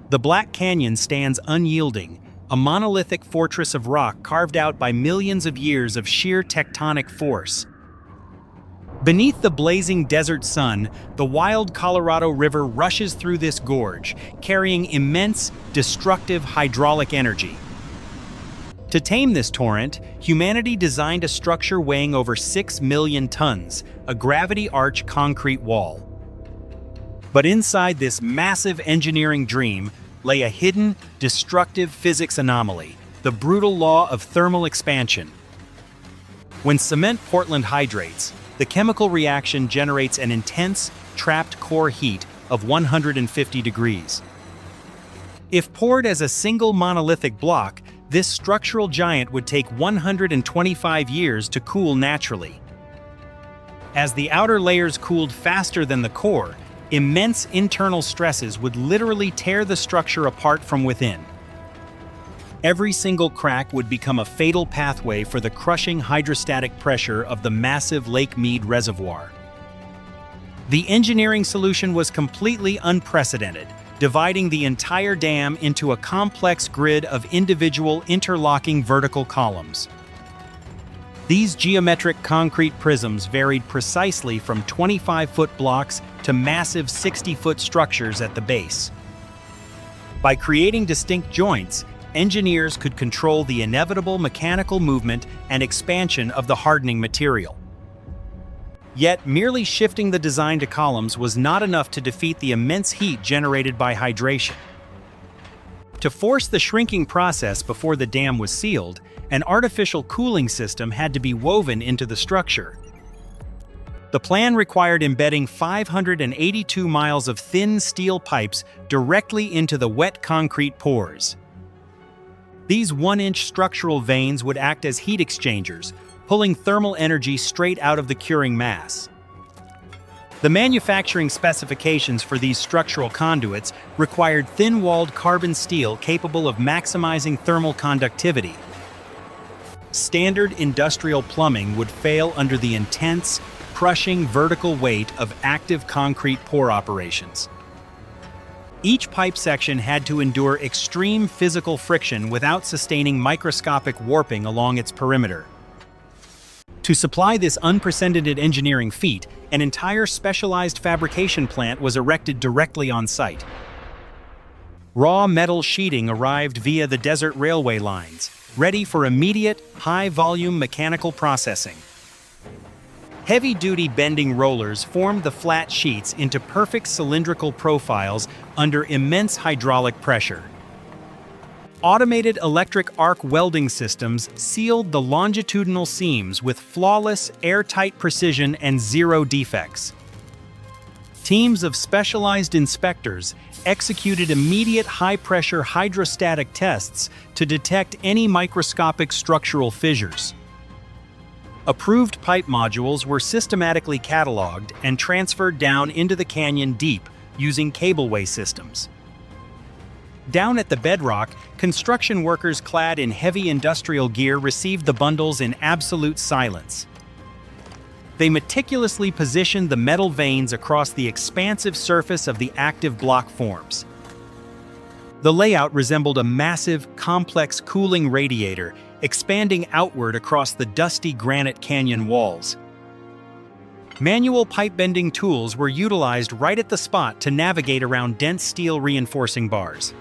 The Black Canyon stands unyielding, a monolithic fortress of rock carved out by millions of years of sheer tectonic force. Beneath the blazing desert sun, the wild Colorado River rushes through this gorge, carrying immense, destructive hydraulic energy. To tame this torrent, humanity designed a structure weighing over 6 million tons, a gravity arch concrete wall. But inside this massive engineering dream lay a hidden, destructive physics anomaly, the brutal law of thermal expansion. When cement Portland hydrates, the chemical reaction generates an intense, trapped core heat of 150 degrees. If poured as a single monolithic block, this structural giant would take 125 years to cool naturally. As the outer layers cooled faster than the core, immense internal stresses would literally tear the structure apart from within. Every single crack would become a fatal pathway for the crushing hydrostatic pressure of the massive Lake Mead Reservoir. The engineering solution was completely unprecedented, dividing the entire dam into a complex grid of individual interlocking vertical columns. These geometric concrete prisms varied precisely from 25-foot blocks to massive 60-foot structures at the base. By creating distinct joints, engineers could control the inevitable mechanical movement and expansion of the hardening material. Yet, merely shifting the design to columns was not enough to defeat the immense heat generated by hydration. To force the shrinking process before the dam was sealed, an artificial cooling system had to be woven into the structure. The plan required embedding 582 miles of thin steel pipes directly into the wet concrete pores. These 1-inch structural veins would act as heat exchangers, pulling thermal energy straight out of the curing mass. The manufacturing specifications for these structural conduits required thin-walled carbon steel capable of maximizing thermal conductivity. Standard industrial plumbing would fail under the intense, crushing vertical weight of active concrete pour operations. Each pipe section had to endure extreme physical friction without sustaining microscopic warping along its perimeter. To supply this unprecedented engineering feat, an entire specialized fabrication plant was erected directly on site. Raw metal sheeting arrived via the desert railway lines, ready for immediate, high-volume mechanical processing. Heavy-duty bending rollers formed the flat sheets into perfect cylindrical profiles under immense hydraulic pressure. Automated electric arc welding systems sealed the longitudinal seams with flawless, airtight precision and zero defects. Teams of specialized inspectors executed immediate high-pressure hydrostatic tests to detect any microscopic structural fissures. Approved pipe modules were systematically cataloged and transferred down into the canyon deep using cableway systems. Down at the bedrock, construction workers clad in heavy industrial gear received the bundles in absolute silence. They meticulously positioned the metal veins across the expansive surface of the active block forms. The layout resembled a massive, complex cooling radiator expanding outward across the dusty granite canyon walls. Manual pipe-bending tools were utilized right at the spot to navigate around dense steel reinforcing bars.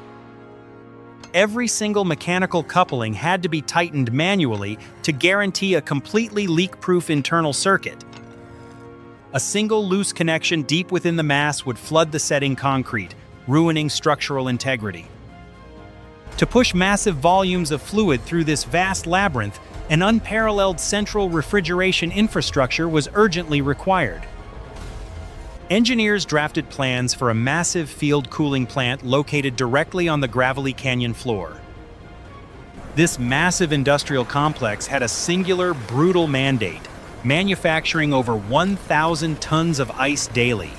Every single mechanical coupling had to be tightened manually to guarantee a completely leak-proof internal circuit. A single loose connection deep within the mass would flood the setting concrete, ruining structural integrity. To push massive volumes of fluid through this vast labyrinth, an unparalleled central refrigeration infrastructure was urgently required. Engineers drafted plans for a massive field cooling plant located directly on the gravelly canyon floor. This massive industrial complex had a singular, brutal mandate, manufacturing over 1,000 tons of ice daily.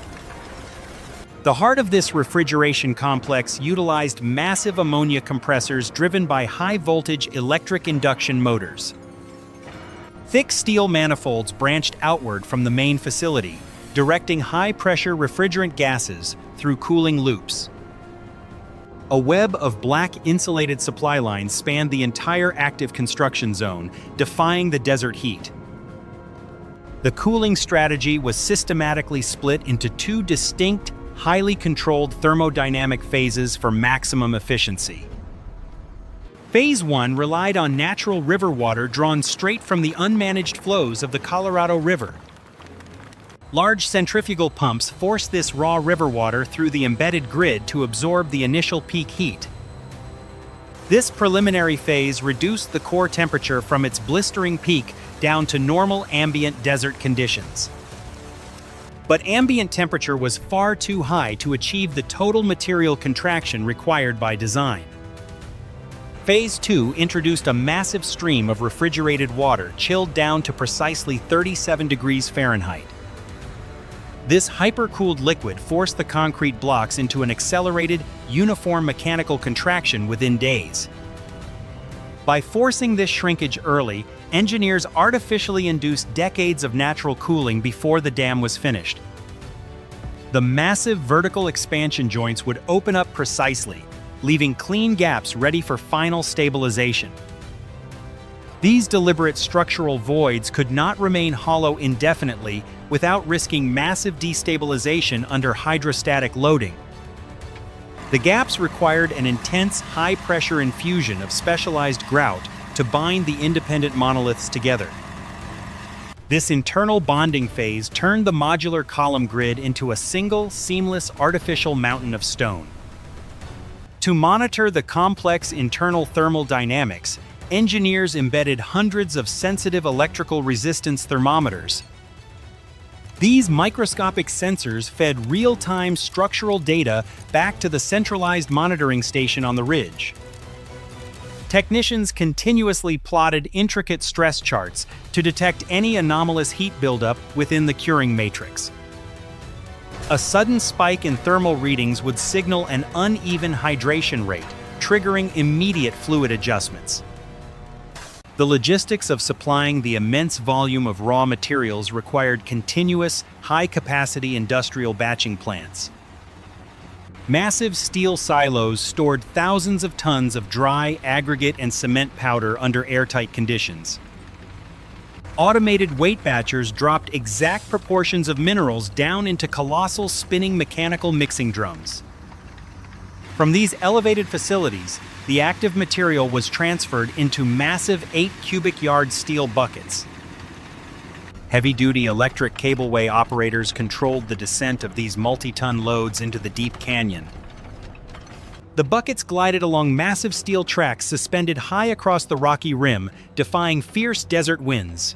The heart of this refrigeration complex utilized massive ammonia compressors driven by high-voltage electric induction motors. Thick steel manifolds branched outward from the main facility, directing high-pressure refrigerant gases through cooling loops. A web of black insulated supply lines spanned the entire active construction zone, defying the desert heat. The cooling strategy was systematically split into two distinct, highly controlled thermodynamic phases for maximum efficiency. Phase 1 relied on natural river water drawn straight from the unmanaged flows of the Colorado River. Large centrifugal pumps forced this raw river water through the embedded grid to absorb the initial peak heat. This preliminary phase reduced the core temperature from its blistering peak down to normal ambient desert conditions. But ambient temperature was far too high to achieve the total material contraction required by design. Phase 2 introduced a massive stream of refrigerated water chilled down to precisely 37 degrees Fahrenheit. This hyper-cooled liquid forced the concrete blocks into an accelerated, uniform mechanical contraction within days. By forcing this shrinkage early, engineers artificially induced decades of natural cooling before the dam was finished. The massive vertical expansion joints would open up precisely, leaving clean gaps ready for final stabilization. These deliberate structural voids could not remain hollow indefinitely without risking massive destabilization under hydrostatic loading. The gaps required an intense, high-pressure infusion of specialized grout to bind the independent monoliths together. This internal bonding phase turned the modular column grid into a single, seamless, artificial mountain of stone. To monitor the complex internal thermal dynamics, engineers embedded hundreds of sensitive electrical resistance thermometers. These microscopic sensors fed real-time structural data back to the centralized monitoring station on the ridge. Technicians continuously plotted intricate stress charts to detect any anomalous heat buildup within the curing matrix. A sudden spike in thermal readings would signal an uneven hydration rate, triggering immediate fluid adjustments. The logistics of supplying the immense volume of raw materials required continuous, high-capacity industrial batching plants. Massive steel silos stored thousands of tons of dry, aggregate, and cement powder under airtight conditions. Automated weight batchers dropped exact proportions of minerals down into colossal spinning mechanical mixing drums. From these elevated facilities, the active material was transferred into massive 8-cubic-yard steel buckets. Heavy-duty electric cableway operators controlled the descent of these multi-ton loads into the deep canyon. The buckets glided along massive steel tracks suspended high across the rocky rim, defying fierce desert winds.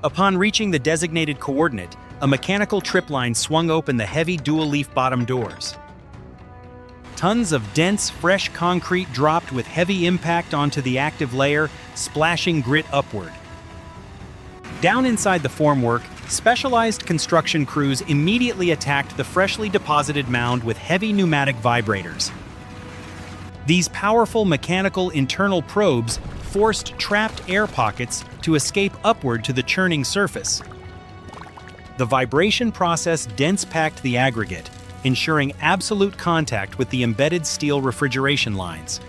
Upon reaching the designated coordinate, a mechanical trip line swung open the heavy dual-leaf bottom doors. Tons of dense, fresh concrete dropped with heavy impact onto the active layer, splashing grit upward. Down inside the formwork, specialized construction crews immediately attacked the freshly deposited mound with heavy pneumatic vibrators. These powerful mechanical internal probes forced trapped air pockets to escape upward to the churning surface. The vibration process dense-packed the aggregate, ensuring absolute contact with the embedded steel refrigeration lines.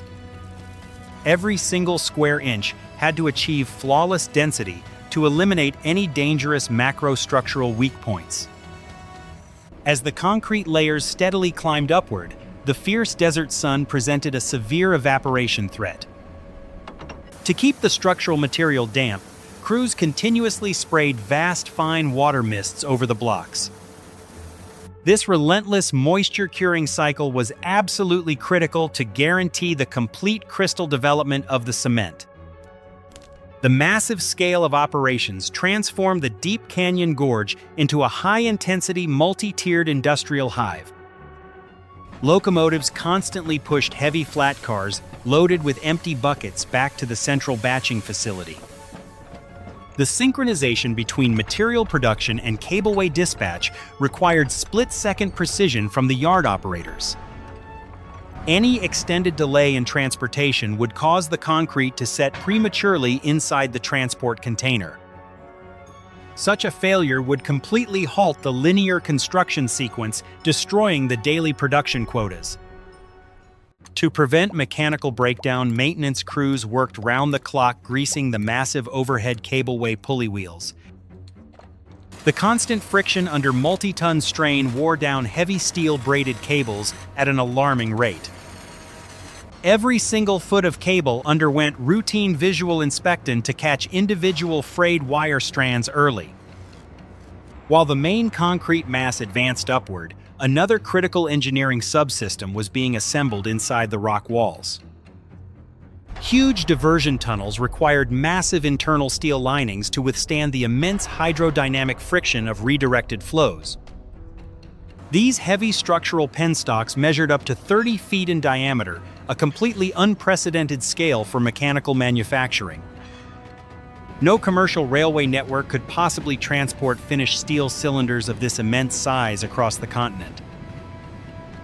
Every single square inch had to achieve flawless density to eliminate any dangerous macrostructural weak points. As the concrete layers steadily climbed upward, the fierce desert sun presented a severe evaporation threat. To keep the structural material damp, crews continuously sprayed vast fine water mists over the blocks. This relentless moisture-curing cycle was absolutely critical to guarantee the complete crystal development of the cement. The massive scale of operations transformed the deep canyon gorge into a high-intensity, multi-tiered industrial hive. Locomotives constantly pushed heavy flat cars loaded with empty buckets back to the central batching facility. The synchronization between material production and cableway dispatch required split-second precision from the yard operators. Any extended delay in transportation would cause the concrete to set prematurely inside the transport container. Such a failure would completely halt the linear construction sequence, destroying the daily production quotas. To prevent mechanical breakdown, maintenance crews worked round-the-clock greasing the massive overhead cableway pulley wheels. The constant friction under multi-ton strain wore down heavy steel braided cables at an alarming rate. Every single foot of cable underwent routine visual inspection to catch individual frayed wire strands early. While the main concrete mass advanced upward, another critical engineering subsystem was being assembled inside the rock walls. Huge diversion tunnels required massive internal steel linings to withstand the immense hydrodynamic friction of redirected flows. These heavy structural penstocks measured up to 30 feet in diameter, a completely unprecedented scale for mechanical manufacturing. No commercial railway network could possibly transport finished steel cylinders of this immense size across the continent.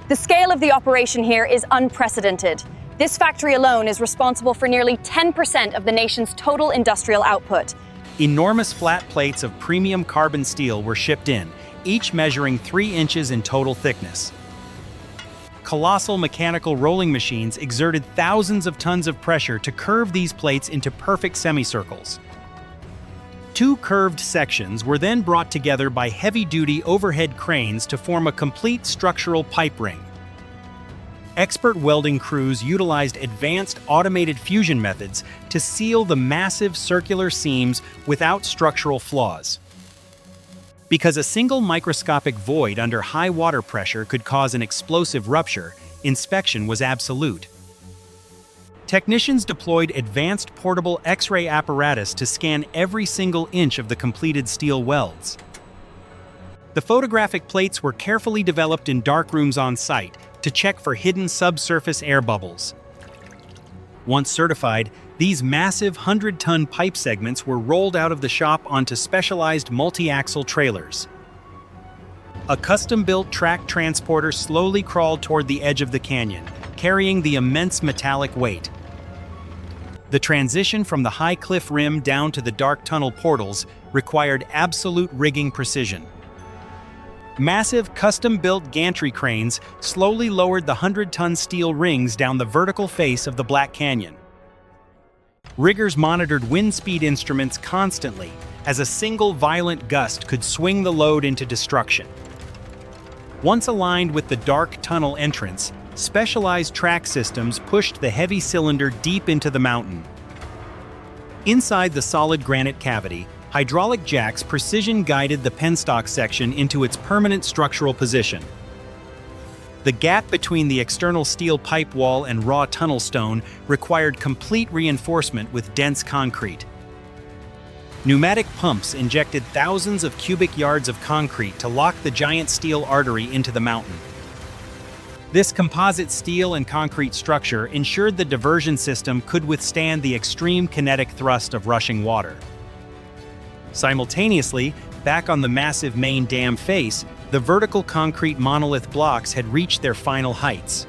The scale of the operation here is unprecedented. This factory alone is responsible for nearly 10% of the nation's total industrial output. Enormous flat plates of premium carbon steel were shipped in, each measuring 3 inches in total thickness. Colossal mechanical rolling machines exerted thousands of tons of pressure to curve these plates into perfect semicircles. 2 curved sections were then brought together by heavy-duty overhead cranes to form a complete structural pipe ring. Expert welding crews utilized advanced automated fusion methods to seal the massive circular seams without structural flaws. Because a single microscopic void under high water pressure could cause an explosive rupture, inspection was absolute. Technicians deployed advanced portable X-ray apparatus to scan every single inch of the completed steel welds. The photographic plates were carefully developed in darkrooms on site to check for hidden subsurface air bubbles. Once certified, these massive 100-ton pipe segments were rolled out of the shop onto specialized multi-axle trailers. A custom-built track transporter slowly crawled toward the edge of the canyon, carrying the immense metallic weight. The transition from the high cliff rim down to the dark tunnel portals required absolute rigging precision. Massive custom-built gantry cranes slowly lowered the 100-ton steel rings down the vertical face of the Black Canyon. Riggers monitored wind speed instruments constantly, as a single violent gust could swing the load into destruction. Once aligned with the dark tunnel entrance, specialized track systems pushed the heavy cylinder deep into the mountain. Inside the solid granite cavity, hydraulic jacks precision-guided the penstock section into its permanent structural position. The gap between the external steel pipe wall and raw tunnel stone required complete reinforcement with dense concrete. Pneumatic pumps injected thousands of cubic yards of concrete to lock the giant steel artery into the mountain. This composite steel and concrete structure ensured the diversion system could withstand the extreme kinetic thrust of rushing water. Simultaneously, back on the massive main dam face, the vertical concrete monolith blocks had reached their final heights.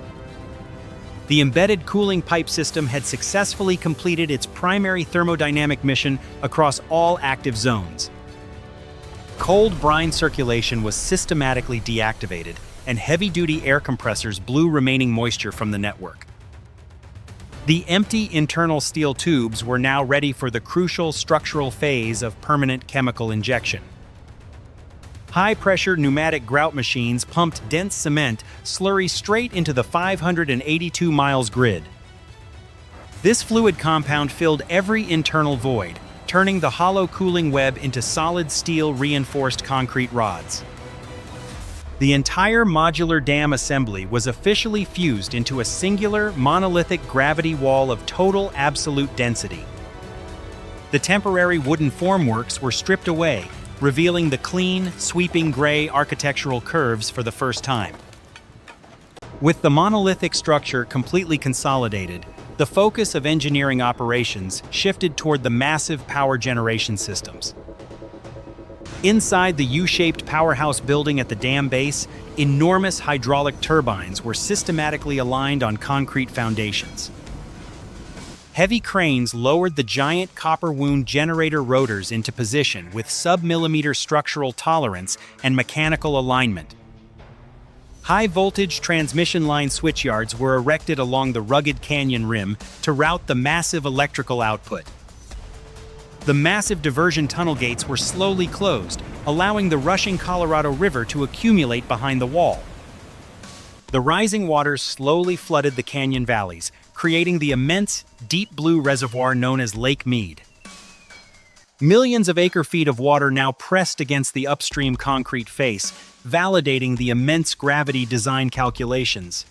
The embedded cooling pipe system had successfully completed its primary thermodynamic mission across all active zones. Cold brine circulation was systematically deactivated, and heavy-duty air compressors blew remaining moisture from the network. The empty internal steel tubes were now ready for the crucial structural phase of permanent chemical injection. High-pressure pneumatic grout machines pumped dense cement slurry straight into the 582 miles grid. This fluid compound filled every internal void, turning the hollow cooling web into solid steel reinforced concrete rods. The entire modular dam assembly was officially fused into a singular, monolithic gravity wall of total absolute density. The temporary wooden formworks were stripped away, revealing the clean, sweeping gray architectural curves for the first time. With the monolithic structure completely consolidated, the focus of engineering operations shifted toward the massive power generation systems. Inside the U-shaped powerhouse building at the dam base, enormous hydraulic turbines were systematically aligned on concrete foundations. Heavy cranes lowered the giant copper wound generator rotors into position with sub-millimeter structural tolerance and mechanical alignment. High-voltage transmission line switchyards were erected along the rugged canyon rim to route the massive electrical output. The massive diversion tunnel gates were slowly closed, allowing the rushing Colorado River to accumulate behind the wall. The rising waters slowly flooded the canyon valleys, creating the immense, deep blue reservoir known as Lake Mead. Millions of acre-feet of water now pressed against the upstream concrete face, validating the immense gravity design calculations.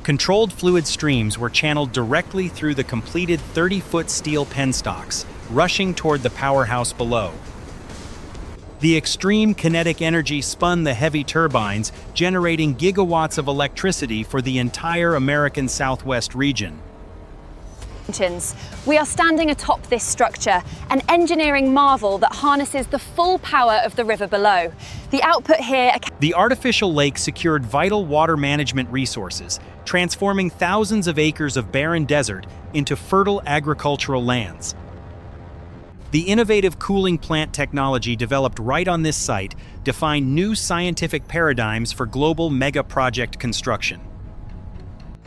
Controlled fluid streams were channeled directly through the completed 30-foot steel penstocks, rushing toward the powerhouse below. The extreme kinetic energy spun the heavy turbines, generating gigawatts of electricity for the entire American Southwest region. We are standing atop this structure, an engineering marvel that harnesses the full power of the river below. The output here... The artificial lake secured vital water management resources, transforming thousands of acres of barren desert into fertile agricultural lands. The innovative cooling plant technology developed right on this site defined new scientific paradigms for global mega-project construction.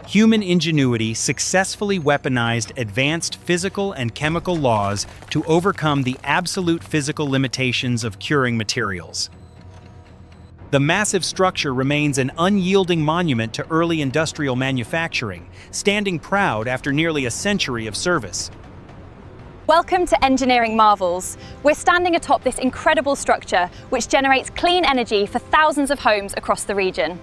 Human ingenuity successfully weaponized advanced physical and chemical laws to overcome the absolute physical limitations of curing materials. The massive structure remains an unyielding monument to early industrial manufacturing, standing proud after nearly a century of service. Welcome to Engineering Marvels. We're standing atop this incredible structure, which generates clean energy for thousands of homes across the region.